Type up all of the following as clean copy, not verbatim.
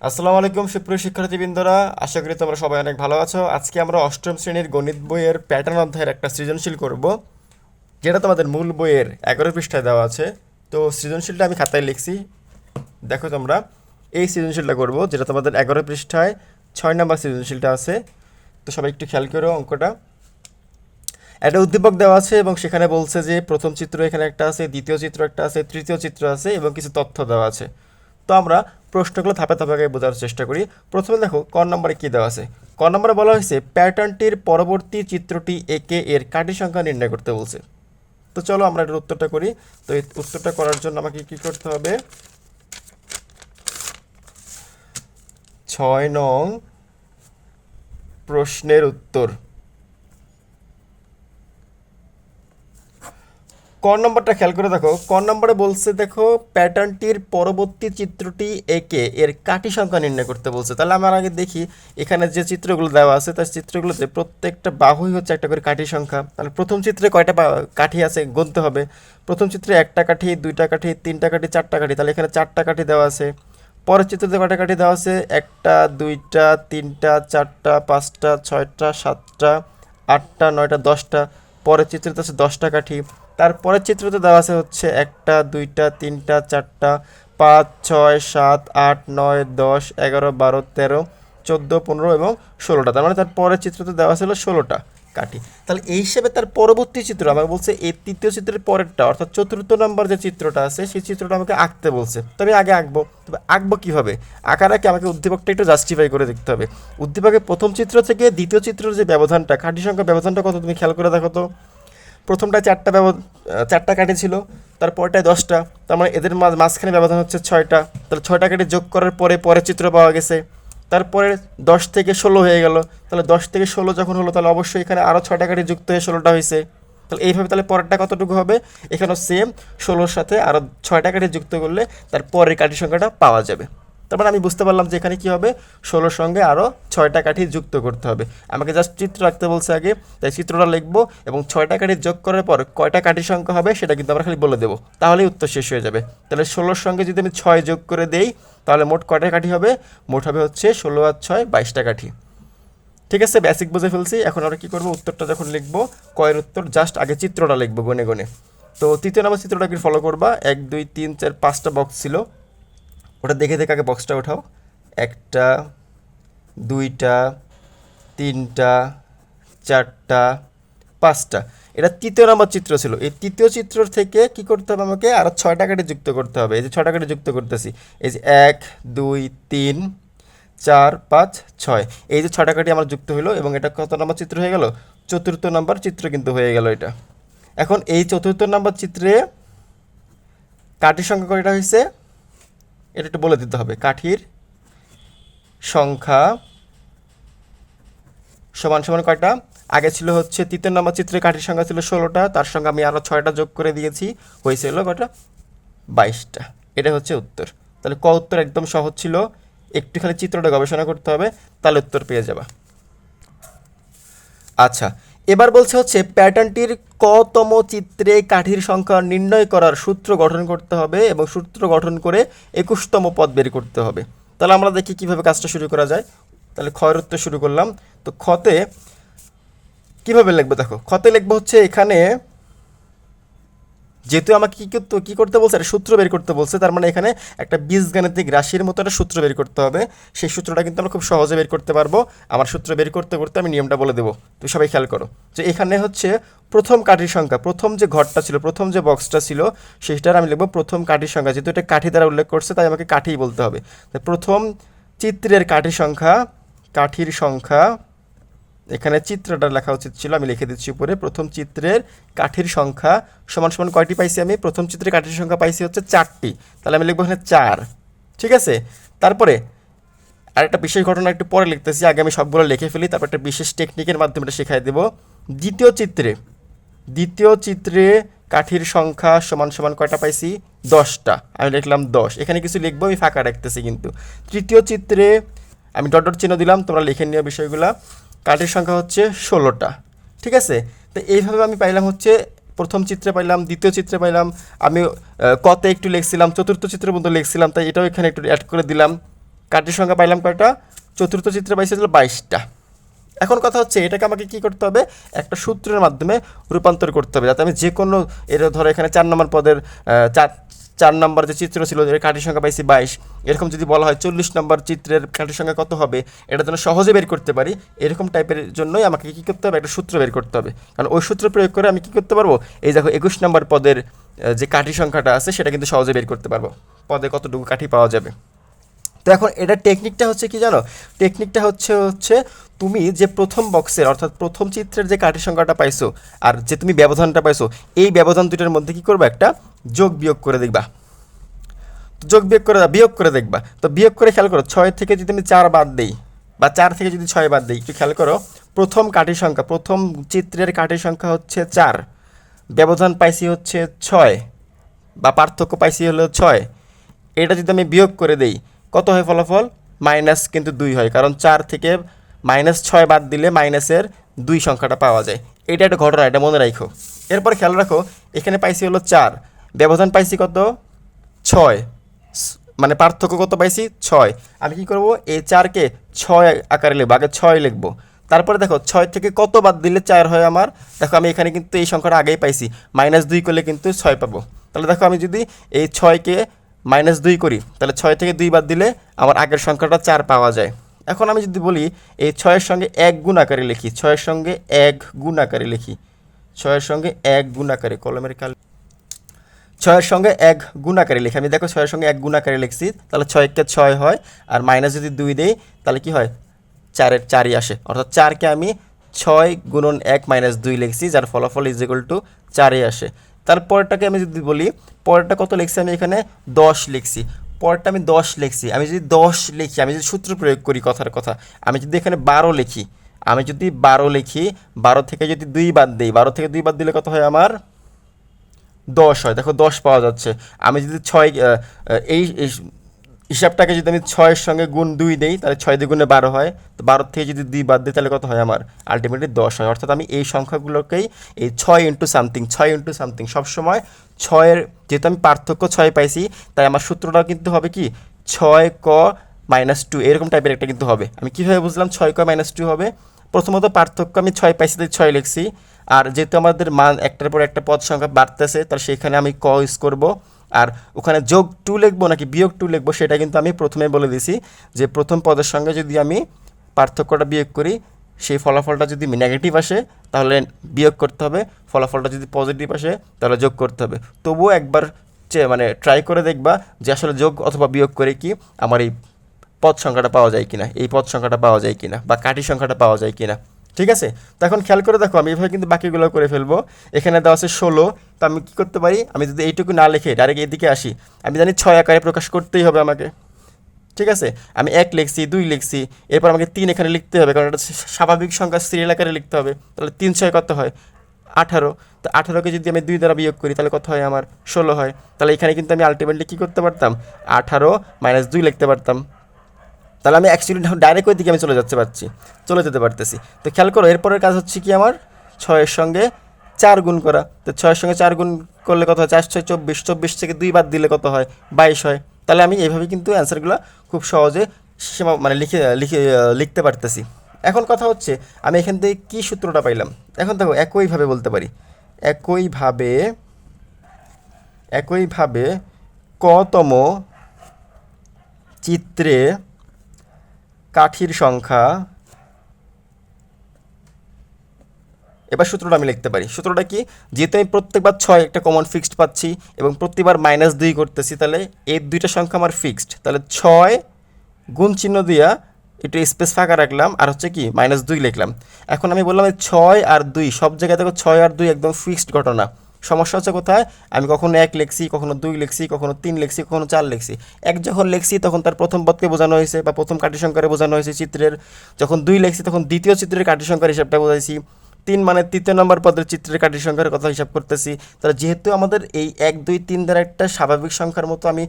আসসালামু আলাইকুম সুপ্রিয় শিক্ষার্থীবৃন্দরা, আশা করি তোমরা সবাই অনেক ভালো আছো। আজকে আমরা অষ্টম শ্রেণীর গণিত বইয়ের প্যাটার্ন অধ্যায়ের একটা সৃজনশীল করব, যেটা তোমাদের মূল বইয়ের 11 পৃষ্ঠায় দেওয়া আছে। তো সৃজনশীলটা আমি খাতায় লিখছি, দেখো তোমরা। এই সৃজনশীলটা করব যেটা তোমাদের 11 পৃষ্ঠায় 6 নম্বর সৃজনশীলটা আছে। তো সবাই একটু খেয়াল করো অঙ্কটা। একটা উদ্দীপক দেওয়া আছে এবং সেখানে বলছে যে প্রথম চিত্র এখানে একটা আছে, দ্বিতীয় চিত্র একটা আছে, তৃতীয় চিত্র আছে এবং কিছু তথ্য দেওয়া আছে। তো আমরা প্রশ্নগুলো ধাপে ধাপে আগে বোঝার চেষ্টা করি। প্রথমে দেখো ক নম্বরে কী দেওয়া আছে। ক নম্বরে বলা হয়েছে প্যাটার্নটির পরবর্তী চিত্রটি একে এর কাঠি সংখ্যা নির্ণয় করতে বলছে। তো চলো আমরা এটার উত্তরটা করি। তো এই উত্তরটা করার জন্য আমাকে কী করতে হবে, 6 নং প্রশ্নের উত্তর। ক নম্বরটা খেয়াল করে দেখো। ক নম্বরে বলছে দেখো প্যাটার্নটির পরবর্তী চিত্রটি একে এর কাঠি সংখ্যা নির্ণয় করতে বলছে। তাহলে আমার আগে দেখি এখানে যে চিত্রগুলো দেওয়া আছে তার চিত্রগুলোতে প্রত্যেকটা বাহুই হচ্ছে একটা করে কাঠি সংখ্যা। তাহলে প্রথম চিত্রে কয়টা কাঠি আছে গুনতে হবে। প্রথম চিত্রে একটা কাঠি, দুইটা কাঠি, তিনটা কাঠি, চারটা কাঠি, তাহলে এখানে চারটা কাঠি দেওয়া আছে। পরের চিত্রতে কয়টা কাঠি দেওয়া আছে, একটা, দুইটা, তিনটা, চারটা, পাঁচটা, ছয়টা, সাতটা, আটটা, নয়টা, দশটা। পরের চিত্রতে আছে 10টা কাঠি। তারপরের চিত্রতে দেওয়া আছে হচ্ছে একটা, দুইটা, তিনটা, চারটা, 5, 6, 7, 8, 9, 10, 11, 12, 13, 14, 15 এবং 16টা। তার মানে তার পরের চিত্রতে দেওয়া ছিল 16টা কাঠি। তাহলে এই হিসেবে তার পরবর্তী চিত্র আমাকে বলছে এই তৃতীয় চিত্রের পরেরটা, অর্থাৎ চতুর্থ নম্বর যে চিত্রটা আছে সেই চিত্রটা আমাকে আঁকতে বলছে। তবে আগে আঁকবো, তবে আঁকবো কীভাবে, আঁকার আগে আমাকে উদ্দীপকটা একটু জাস্টিফাই করে দেখতে হবে। উদ্দীপকের প্রথম চিত্র থেকে দ্বিতীয় চিত্রের যে ব্যবধানটা, কাঠি সংখ্যা ব্যবধানটা কত তুমি খেয়াল করে দেখো তো। প্রথমটায় চারটা কাঠি ছিল, তারপরটায় 10টা, তার মানে এদের মাঝখানে ব্যবধান হচ্ছে 6টা। তাহলে 6টা কাঠি যোগ করার পরে পরের চিত্র পাওয়া গেছে। তারপরে 10 থেকে 16 হয়ে গেল। তাহলে 10 থেকে 16 যখন হলো তাহলে অবশ্যই এখানে আরও 6টা কাঠি যুক্ত হয়ে 16টা হয়েছে। তাহলে এইভাবে তাহলে পরেরটা কতটুকু হবে, এখানেও সেম 16-র সাথে আরও 6টা কাঠি যুক্ত করলে তার পরের কাঠি সংখ্যাটা পাওয়া যাবে। তার মানে আমি বুঝতে পারলাম যে এখানে কী হবে, 16-র সঙ্গে আরও 6টা কাঠি যুক্ত করতে হবে। আমাকে জাস্ট চিত্র রাখতে বলছে আগে, তাই চিত্রটা লিখবো এবং 6টা কাঠি যোগ করার পর কয়টা কাঠি সংখ্যা হবে সেটা কিন্তু আমরা খালি বলে দেবো, তাহলেই উত্তর শেষ হয়ে যাবে। তাহলে 16-র সঙ্গে যদি আমি 6 যোগ করে দেই তাহলে মোট কয়টা কাঠি হবে, মোট হবে হচ্ছে 16 আর 6 22টা কাঠি। ঠিক আছে, বেসিক বুঝে ফেলছি। এখন আমরা কী করবো, উত্তরটা যখন লিখবো কয়ের উত্তর জাস্ট আগে চিত্রটা লিখবো গনে গনে। তো তৃতীয় নম্বর চিত্রটা কি ফলো করবা, 1 2 3 4 5টা বক্স ছিল, ওটা দেখে দেখে আগে বক্সটা ওঠাও। একটা, দুইটা, তিনটা, চারটা, 5টা। এটা তৃতীয় নম্বর চিত্র ছিল। এই তৃতীয় চিত্র থেকে কি করতে হবে, আমাকে আরও 6টা কাঠি যুক্ত করতে হবে। এই যে 6টা কাঠি যুক্ত করতেছি, এই যে 1 2 3 4 5 6, এই যে 6টা কাঠি আমার যুক্ত হলো এবং এটা কত নম্বর চিত্র হয়ে গেল, চতুর্থ নম্বর চিত্র কিন্তু হয়ে গেল এটা। এখন এই চতুর্থ নম্বর চিত্রে কাঠির সংখ্যা কয়টা হয়েছে এটা একটু বলে দিতে হবে। কাঠির সংখ্যা সমান সমান কয়টা, আগে ছিল হচ্ছে তৃতীয় নম্বর চিত্রে কাঠির সংখ্যা ছিল 16টা, তার সঙ্গে আমি আরও 6টা যোগ করে দিয়েছি, হয়েছিল কয়টা, 22টা। এটা হচ্ছে উত্তর। তাহলে ক উত্তর একদম সহজ ছিল, একটু খালি চিত্রটা গবেষণা করতে হবে, তাহলে উত্তর পেয়ে যাবা। আচ্ছা, এবার বলছে হচ্ছে প্যাটার্নটির কতম চিত্রে কাঠির সংখ্যা নির্ণয় করার সূত্র গঠন করতে হবে এবং সূত্র গঠন করে 21তম পদ বের করতে হবে। তাহলে আমরা দেখি কিভাবে কাজটা শুরু করা যায়। তাহলে ক্ষয়ের উত্তর শুরু করলাম। তো খতে কিভাবে লিখবো, দেখো খতে লিখবো হচ্ছে এখানে, যেহেতু আমাকে কী করতে বলছে, একটা সূত্র বের করতে বলছে, তার মানে এখানে একটা বীজগাণিতিক রাশির মতো একটা সূত্র বের করতে হবে। সেই সূত্রটা কিন্তু আমরা খুব সহজে বের করতে পারবো। আমার সূত্র বের করতে করতে আমি নিয়মটা বলে দেবো, তুমি সবাই খেয়াল করো। যে এখানে হচ্ছে প্রথম কাঠির সংখ্যা, প্রথম যে ঘরটা ছিল, প্রথম যে বক্সটা ছিল সেইটার আমি লিখবো প্রথম কাঠির সংখ্যা। যেহেতু এটা কাঠি দ্বারা উল্লেখ করছে তাই আমাকে কাঠিই বলতে হবে। প্রথম চিত্রের কাঠির সংখ্যা, কাঠির সংখ্যা, এখানে চিত্রটা লেখা উচিত ছিল, আমি লিখে দিচ্ছি উপরে। প্রথম চিত্রের কাঠির সংখ্যা সমান সমান কয়টি পাইছি আমি, প্রথম চিত্রের কাঠির সংখ্যা পাইছি হচ্ছে 4টি, তাহলে আমি লিখবো এখানে 4। ঠিক আছে, তারপরে আরেকটা বিশেষ ঘটনা একটু পরে লিখতেছি, আগে আমি সবগুলো লিখে ফেলি, তারপর একটা বিশেষ টেকনিকের মাধ্যমে এটা শেখাই দেবো। দ্বিতীয় চিত্রে, দ্বিতীয় চিত্রে কাঠির সংখ্যা সমান সমান কয়টা পাইছি, 10টা, আমি লিখলাম 10। এখানে কিছু লিখবো, আমি ফাঁকা রাখতেছি কিন্তু। তৃতীয় চিত্রে আমি ডট ডট চিহ্ন দিলাম, তোমরা লিখে নিও বিষয়গুলো। কাঠির সংখ্যা হচ্ছে 16টা। ঠিক আছে, তো এইভাবে আমি পাইলাম হচ্ছে প্রথম চিত্রে পাইলাম, দ্বিতীয় চিত্রে পাইলাম, আমি কতে একটু লিখছিলাম, চতুর্থ চিত্রের মধ্যে লিখছিলাম, তাই এটাও এখানে একটু অ্যাড করে দিলাম। কাঠির সংখ্যা পাইলাম কয়টা, চতুর্থ চিত্রে পাইছি হলো 22টা। এখন কথা হচ্ছে এটাকে আমাকে কি করতে হবে, একটা সূত্রের মাধ্যমে রূপান্তর করতে হবে, যাতে আমি যে কোনো ধরো এখানে 4 নম্বর পদের 4 নম্বর যে চিত্র ছিল এর কাঠির সংখ্যা পাইছি 22, এরকম যদি বলা হয় 40 নম্বর চিত্রের কাঠির সংখ্যা কত হবে, এটা যেন সহজে বের করতে পারি, এরকম টাইপের জন্যই আমাকে কী করতে হবে, একটা সূত্র বের করতে হবে। কারণ ওই সূত্র প্রয়োগ করে আমি কী করতে পারবো, এই দেখো 21 নম্বর পদের যে কাঠির সংখ্যাটা আছে সেটা কিন্তু সহজে বের করতে পারবো, পদে কতটুকু কাঠি পাওয়া যাবে। তো এখন এটা টেকনিকটা হচ্ছে কি জানো, টেকনিকটা হচ্ছে তুমি যে প্রথম বক্সের অর্থাৎ প্রথম চিত্রের যে কাঠির সংখ্যাটা পাইছো আর যে তুমি ব্যবধানটা পাইছো, এই ব্যবধান দুটোর মধ্যে কি করবে, একটা যোগ বিয়োগ করে দেখবা। যোগ বিয়োগ করে দেখবা। তো বিয়োগ করে খেয়াল করো, 6 থেকে যদি আমি 4 বাদ দিই বা 4 থেকে যদি 6 বাদ দিই, একটু খেয়াল করো, প্রথম কাঠির সংখ্যা, প্রথম চিত্রের কাঠির সংখ্যা হচ্ছে 4, ব্যবধান পাইছি হচ্ছে 6 বা পার্থক্য পাইছি হলো 6, এটা যদি আমি বিয়োগ করে দেই কত হয় ফলাফল, মাইনাস কিন্তু 2 হয়, কারণ 4 থেকে -6 বাদ দিলে মাইনাসের 2 সংখ্যাটা পাওয়া যায়। এটা একটা ঘটনা, এটা মনে রাখো। এরপর খেয়াল রাখো, এখানে পাইছি হলো 4, ব্যবধান পাইছি কত, 6, মানে পার্থক্য কত পাইছি 6। আমি কি করব, এই 4কে 6 আকারে লিখবো, আগে 6 লিখবো, তারপরে দেখো 6 থেকে কত বাদ দিলে 4 হয় আমার, দেখো আমি এখানে কিন্তু এই সংখ্যাটা আগেই পাইছি, -2 করলে কিন্তু 6 পাবো। তাহলে দেখো আমি যদি এই 6কে -2 করি, তাহলে 6 থেকে 2 বাদ দিলে আমার আগের সংখ্যাটা 4 পাওয়া যায়। এখন আমি যদি বলি এই 6-এর সঙ্গে 1 গুণ আকারে লিখি, 6-এর সঙ্গে 1 গুণ আকারে লিখি, 6-এর সঙ্গে 1 গুণ আকারে, কলমের কাল 6-এর সঙ্গে 1 গুণ আকারে লিখি, আমি দেখো 6-এর সঙ্গে 1 গুণ আকারে লিখছি, তাহলে 6 কে 6 হয়, আর মাইনাস যদি 2 দেই তাহলে কি হয়, 4-এর 4ই আসে, অর্থাৎ 4কে আমি 6 গুণন 1 - 2 লিখছি, যার ফলাফল ইজ ইকুয়াল টু 4ই আসে। তারপরটাকে আমি যদি বলি, পরেরটা কত লিখছি, আমি এখানে 10 লিখছি, পরেরটা আমি 10 লিখছি। আমি যদি 10 লিখি, আমি যদি সূত্র প্রয়োগ করি, কথার কথা, আমি যদি এখানে 12 লিখি, আমি যদি 12 লিখি, 12 থেকে যদি 2 বাদ দিই, 12 থেকে 2 বাদ দিলে কত হয় আমার, 10 হয়। দেখো 10 পাওয়া যাচ্ছে। আমি যদি 6 এই হিসাবটাকে যদি আমি 6-এর সঙ্গে গুণ 2 দেই, তাহলে 6 দ্বিগুণে 12 হয়, তো 12 থেকে যদি 2 বাদ দিই তাহলে কত হয় আমার, আলটিমেটলি 10 হয়। অর্থাৎ আমি এই সংখ্যাগুলোকেই এই 6 ইন্টু সামথিং সবসময় 6-এর, যেহেতু আমি পার্থক্য 6 পাইছি, তাই আমার সূত্রটা কিন্তু হবে কি 6 ক -2, এরকম টাইপের একটা কিন্তু হবে। আমি কীভাবে বুঝলাম 6 ক -2 হবে, প্রথমত পার্থক্য আমি 6 পাইছি তাই 6 লিখছি, আর যেহেতু আমাদের মান একটার পর একটা পদ সংখ্যা বাড়তেছে, তাহলে সেখানে আমি ক ইউজ করবো, আর ওখানে যোগ 2 লিখবো নাকি বিয়োগ 2 লিখবো সেটা কিন্তু আমি প্রথমে বলে দিছি, যে প্রথম পদের সঙ্গে যদি আমি পার্থক্যটা বিয়োগ করি, সেই ফলাফলটা যদি নেগেটিভ আসে তাহলে বিয়োগ করতে হবে, ফলাফলটা যদি পজিটিভ আসে তাহলে যোগ করতে হবে। তবুও একবার মানে ট্রাই করে দেখবা যে আসলে যোগ অথবা বিয়োগ করে কি আমার এই পদ সংখ্যাটা পাওয়া যায় কিনা, এই পদ সংখ্যাটা পাওয়া যায় কিনা, বা কাঠি সংখ্যাটা পাওয়া যায় কিনা। ঠিক আছে, তো এখন খেয়াল করে দেখো, আমি এভাবে কিন্তু বাকিগুলো করে ফেলবো। এখানে দেওয়া আছে 16, তো আমি কী করতে পারি, আমি যদি এইটুকু না লিখে ডাইরেক্ট এদিকে আসি, আমি জানি 6 আকারে প্রকাশ করতেই হবে আমাকে। ঠিক আছে, আমি 1 লিখছি, 2 লিখছি, এরপর আমাকে 3 এখানে লিখতে হবে, কারণ এটা স্বাভাবিক সংখ্যা, সিরিয়াল আকারে লিখতে হবে। তাহলে 3 6 কত হয়, 18। তো 18কে যদি আমি 2 দ্বারা বিয়োগ করি তাহলে কত হয় আমার, 16 হয়। তাহলে এখানে কিন্তু আমি আলটিমেটলি কী করতে পারতাম, 18 - 2 লিখতে পারতাম। তাহলে আমি অ্যাকচুয়ালি ডাইরেক্ট ওই দিকে আমি চলে যেতে পারতেছি। তো খেয়াল করো, এরপরের কাজ হচ্ছে কি আমার 6-এর সঙ্গে 4 গুণ করা। তো 6-এর সঙ্গে 4 গুণ করলে কত হয়, 4 6 24, 24 থেকে 2 বাদ দিলে কত হয়, 22 হয়। তাহলে আমি এইভাবে কিন্তু অ্যান্সারগুলো খুব সহজে মানে লিখতে পারতেছি। এখন কথা হচ্ছে আমি এখান থেকে কী সূত্রটা পাইলাম। এখন দেখো একইভাবে বলতে পারি, একইভাবে কতম চিত্রে কাঠির সংখ্যা, এবার সূত্রটা আমি লিখতে পারি। সূত্রটা কি, যেহেতু আমি প্রত্যেকবার 6 একটা কমন ফিক্সড পাচ্ছি এবং প্রতিবার -2 করতেছি, তাহলে এই দুইটা সংখ্যা আমার ফিক্সড। তাহলে 6 গুণ চিহ্ন দিয়া একটু স্পেস ফাঁকা রাখলাম, আর হচ্ছে কি -2 লিখলাম। এখন আমি বললাম 6 আর 2 সব জায়গায় দেখো 6 আর 2 একদম ফিক্সড ঘটনা। সমস্যা হচ্ছে কোথায়, আমি কখনো 1 লিখছি, কখনো 2 লিখছি, কখনো 3 লিখছি, কখনো 4 লিখছি। 1 যখন লিখছি তখন তার প্রথম পদকে বোঝানো হয়েছে বা প্রথম কাঠি সংখ্যারে বোঝানো হয়েছে চিত্রের, যখন 2 লিখছি তখন দ্বিতীয় চিত্রের কাঠি সংখ্যার হিসাবটা বোঝাইছি, 3 মানে তৃতীয় নম্বর পদের চিত্রের কাঠির সংখ্যার কথা হিসাব করতেছি। তাহলে যেহেতু আমাদের এই 1 2 3 দ্বারা একটা স্বাভাবিক সংখ্যার মতো আমি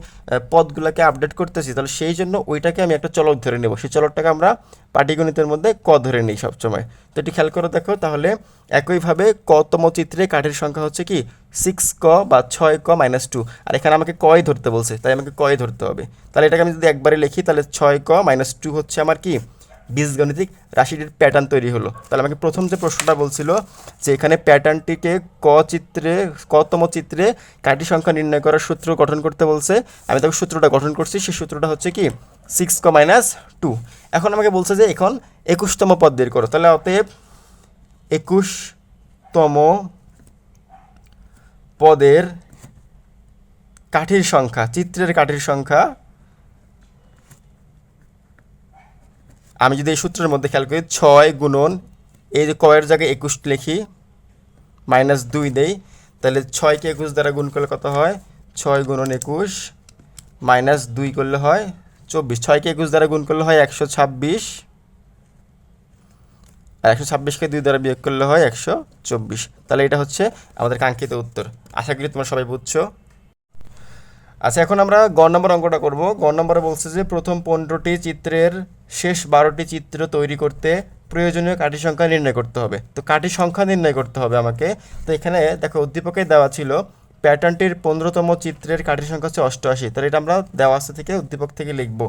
পদগুলোকে আপডেট করতেছি, তাহলে সেই জন্য ওইটাকে আমি একটা চলক ধরে নেব। সেই চলকটাকে আমরা পাটিগণিতের মধ্যে ক ধরে নিই সবসময়। তো এটি খেয়াল করে দেখো, তাহলে একইভাবে কতম চিত্রে কাঠির সংখ্যা হচ্ছে কি 6 ক বা 6 ক মাইনাস 2, আর এখানে আমাকে কই ধরতে বলছে, তাই আমাকে কই ধরতে হবে। তাহলে এটাকে আমি যদি একবারে লিখি, তাহলে 6 ক মাইনাস 2 হচ্ছে আমার কি বীজগণিতিক রাশিটির প্যাটার্ন তৈরি হলো। তাহলে আমাকে প্রথম যে প্রশ্নটা বলছিল যে এখানে প্যাটার্নটিকে কতম চিত্রে কাঠি সংখ্যা নির্ণয় করার সূত্র গঠন করতে বলছে। আমি তখন সূত্রটা গঠন করছি, সেই সূত্রটা হচ্ছে কি 6 ক মাইনাস 2। এখন আমাকে বলছে যে এখন 21তম পদ বের করো। তাহলে অতএব 21তম পদের কাঠির সংখ্যা, চিত্রের কাঠির সংখ্যা, আমি যদি এই সূত্রের মধ্যে খেয়াল করি 6 গুণন এই যে কয়ের জায়গায় 21 লিখি মাইনাস 2 দেই, তাহলে 6কে 21 দ্বারা গুণ করলে কত হয় 6 গুণন 21 মাইনাস 2 করলে হয় 24। 6কে 21 দ্বারা গুণ করলে হয় 126, আর 126কে 2 দ্বারা বিয়োগ করলে হয় 124। তাহলে এটা হচ্ছে আমাদের কাঙ্ক্ষিত উত্তর। আশা করি তোমরা সবাই বুঝছো। আচ্ছা, এখন আমরা গ নম্বর অঙ্কটা করব। গ নম্বরে বলছে যে প্রথম 15টি চিত্রের শেষ 12টি চিত্র তৈরি করতে প্রয়োজনীয় কাঠি সংখ্যা নির্ণয় করতে হবে। তো কাঠি সংখ্যা নির্ণয় করতে হবে আমাকে। তো এখানে দেখো উদ্দীপকে দেওয়া ছিল প্যাটার্নটির 15তম চিত্রের কাঠি সংখ্যা হচ্ছে 88। তাহলে এটা আমরা দেওয়া আছে থেকে উদ্দীপক থেকে লিখব।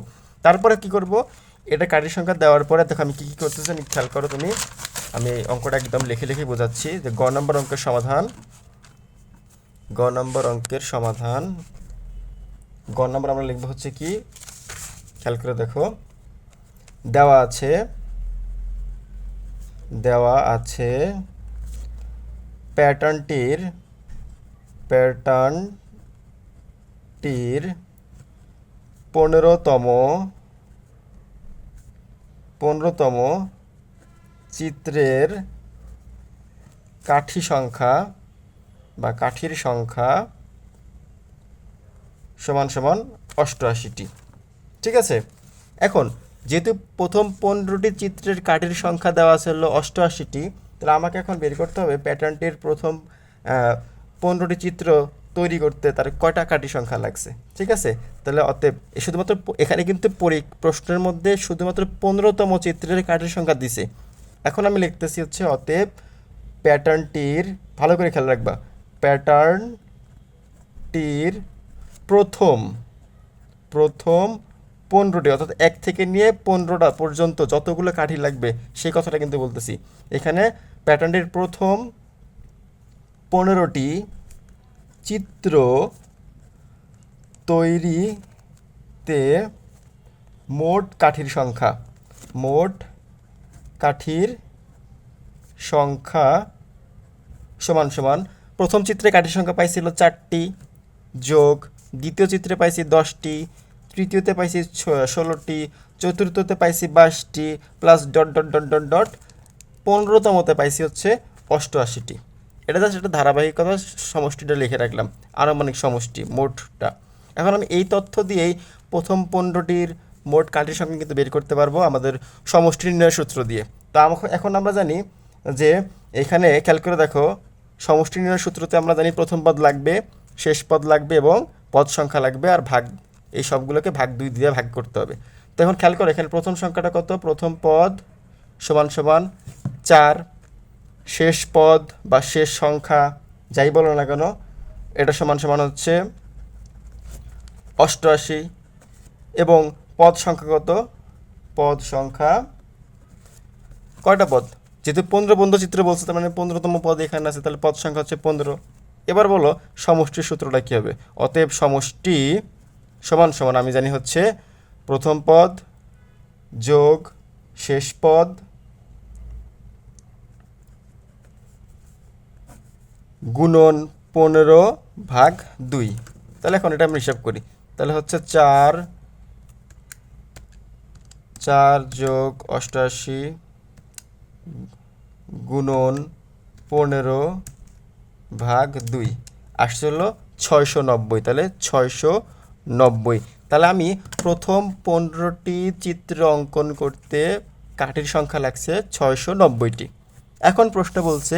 তারপরে কি করব, এটা কাঠি সংখ্যা দেওয়ার পরে দেখো আমি কী কী করতেছি খেয়াল করো তুমি। আমি অঙ্কটা একদম লিখে লিখে বোঝাচ্ছি যে গ নম্বর অঙ্কের সমাধান। গ নম্বর অঙ্কের সমাধান, গ নম্বর আমরা লিখবো হচ্ছে কি, খেয়াল করে দেখো, দেওয়া আছে প্যাটার্নটির 15তম চিত্রের কাঠি সংখ্যা বা কাঠির সংখ্যা সমান সমান 88টি। ঠিক আছে, এখন যেহেতু প্রথম 15টি চিত্রের কাঠির সংখ্যা দেওয়া আছে হলো 88টি, তাহলে আমাকে এখন বের করতে হবে প্যাটার্নটির প্রথম 15টি চিত্র তৈরি করতে তার কয়টা কাঠি সংখ্যা লাগছে। ঠিক আছে, তাহলে অতএব শুধুমাত্র এখানে কিন্তু প্রশ্নের মধ্যে শুধুমাত্র 15তম চিত্রের কাঠির সংখ্যা দিছে। এখন আমি লিখতেছি হচ্ছে অতএব প্যাটার্নটির, ভালো করে খেয়াল রাখবা, প্যাটার্নটির প্রথম 15টি অর্থাৎ 1 থেকে নিয়ে 15টা পর্যন্ত যতগুলো কাঠি লাগবে সেই কথাটা কিন্তু বলতেছি। এখানে প্যাটার্নটির প্রথম 15টি চিত্র তৈরিতে মোট কাঠির সংখ্যা সমান সমান প্রথম চিত্রে কাঠির সংখ্যা পাইছিল 4টি, যোগ দ্বিতীয় চিত্রে পাইছি 10টি, তৃতীয়তে পাইছি 16টি, চতুর্থতে পাইছি 22টি, plus dot dot dot dot dot 15তমতে পাইছি হচ্ছে 88টি। এটা জাস্ট একটা ধারাবাহিকতা, সমষ্টিটা লিখে রাখলাম, আনুমানিক সমষ্টি মোটটা। এখন আমি এই তথ্য দিয়েই প্রথম 15টির মোট কাঠির সংখ্যা কিন্তু বের করতে পারবো আমাদের সমষ্টি নির্ণয় সূত্র দিয়ে। তা এখন আমরা জানি যে এখানে খেয়াল করে দেখো, সমষ্টি নির্ণয় সূত্রতে আমরা জানি প্রথম পদ লাগবে, শেষ পদ লাগবে এবং পদ সংখ্যা লাগবে, আর ভাগ, এই সবগুলোকে ভাগ 2 দিয়ে ভাগ করতে হবে। তো এখন খেয়াল করো এখানে প্রথম সংখ্যাটা কত, প্রথম পদ সমান সমান 4, শেষ পদ বা শেষ সংখ্যা যাই বলো না কেন এটা সমান সমান হচ্ছে 88, এবং পদ সংখ্যা কত, পদ সংখ্যা কয়টা পদ, যেহেতু 15 বন্ধ চিত্র বলছে তার মানে 15তম পদ এখানে আছে, তাহলে পদ সংখ্যা হচ্ছে 15। এবার বলো সমষ্টির সূত্রটা কী হবে। অতএব সমষ্টি সমান সমান আমি জানি হচ্ছে প্রথম পদ যোগ শেষ পদ গুণন 15/2। তাহলে এখন এটা আমরা হিসাব করি, তাহলে হচ্ছে 4 যোগ 88 গুণন 15/2 আসছে হলো 690। তাহলে 690, তাহলে আমি প্রথম 15টি চিত্র অঙ্কন করতে কাঠির সংখ্যা লাগছে 690টি। এখন প্রশ্ন বলছে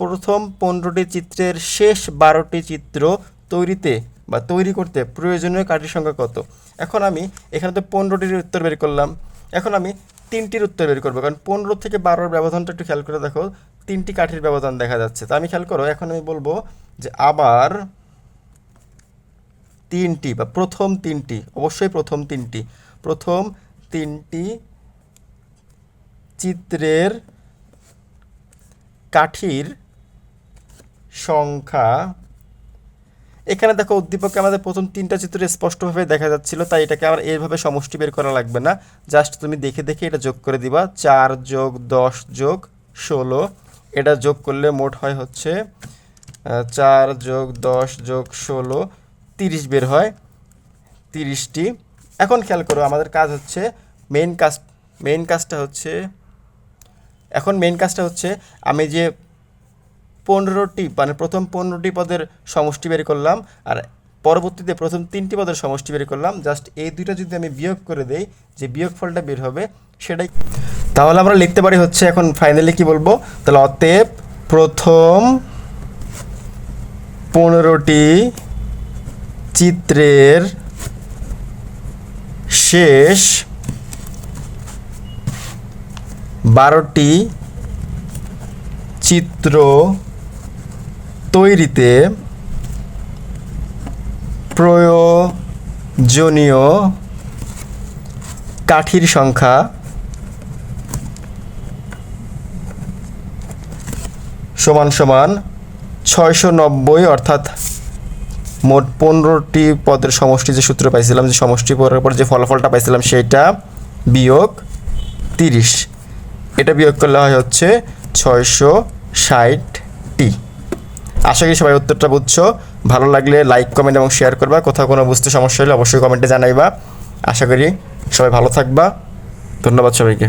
প্রথম 15টি চিত্রের শেষ 12টি চিত্র তৈরিতে বা তৈরি করতে প্রয়োজনীয় কাঠির সংখ্যা কত। এখন আমি এখানে তো 15টির উত্তর বের করলাম, এখন আমি 3টির উত্তর বের করবো, কারণ 15 থেকে 12-র ব্যবধানটা একটু খেয়াল করে দেখো, 3টি কাঠির ব্যবধান দেখা যাচ্ছে। তো আমি খেয়াল করো, এখন আমি বলবো যে আবার 3টি বা প্রথম 3টি, অবশ্যই প্রথম 3টি, প্রথম 3টি চিত্রের কাঠির সংখ্যা। এখানে দেখো উদ্দীপকে আমাদের প্রথম 3টা চিত্র স্পষ্টভাবে দেখা যাচ্ছিল, তাই এটাকে আবার এইভাবে সমষ্টি বের করা লাগবে না, জাস্ট তুমি দেখে দেখে এটা যোগ করে দিবা। 4 যোগ 10 যোগ 16, এটা যোগ করলে মোট হয় হচ্ছে 4 যোগ 10 যোগ 16, 30 বের হয়, 30টি। এখন খেয়াল করো, আমাদের কাজ হচ্ছে মেইন কাজটা হচ্ছে, এখন মেইন কাজটা হচ্ছে আমি যে 15টি মানে প্রথম 15টি পদের সমষ্টি বের করলাম আর পরবর্তীতে প্রথম 3টি পদের সমষ্টি বের করলাম, জাস্ট এই দুইটা যদি আমি বিয়োগ করে দেই, যে বিয়োগফলটা বের হবে সেটাই, তাহলে আমরা লিখতে পারি হচ্ছে, এখন ফাইনালি কি বলবো, তাহলে অতএব প্রথম 15টি চিত্রের শেষ 12টি চিত্র তৈরিতে প্রয়োজনীয় কাঠির সংখ্যা সমান সমান 690, অর্থাৎ মোট 15টি পদের সমষ্টি যে সূত্র পাইছিলাম, যে সমষ্টি পড়ার পর যে ফলাফলটা পাইছিলাম সেটা বিয়োগ 30, এটা বিয়োগ করলে হয় হচ্ছে 660টি। আশা করি সবাই উত্তরটা বুঝছো। ভালো লাগলে লাইক, কমেন্ট এবং শেয়ার করবা। কোথাও কোনো বুঝতে সমস্যা হলে অবশ্যই কমেন্টে জানাইবা। আশা করি সবাই ভালো থাকবা। ধন্যবাদ সবাইকে।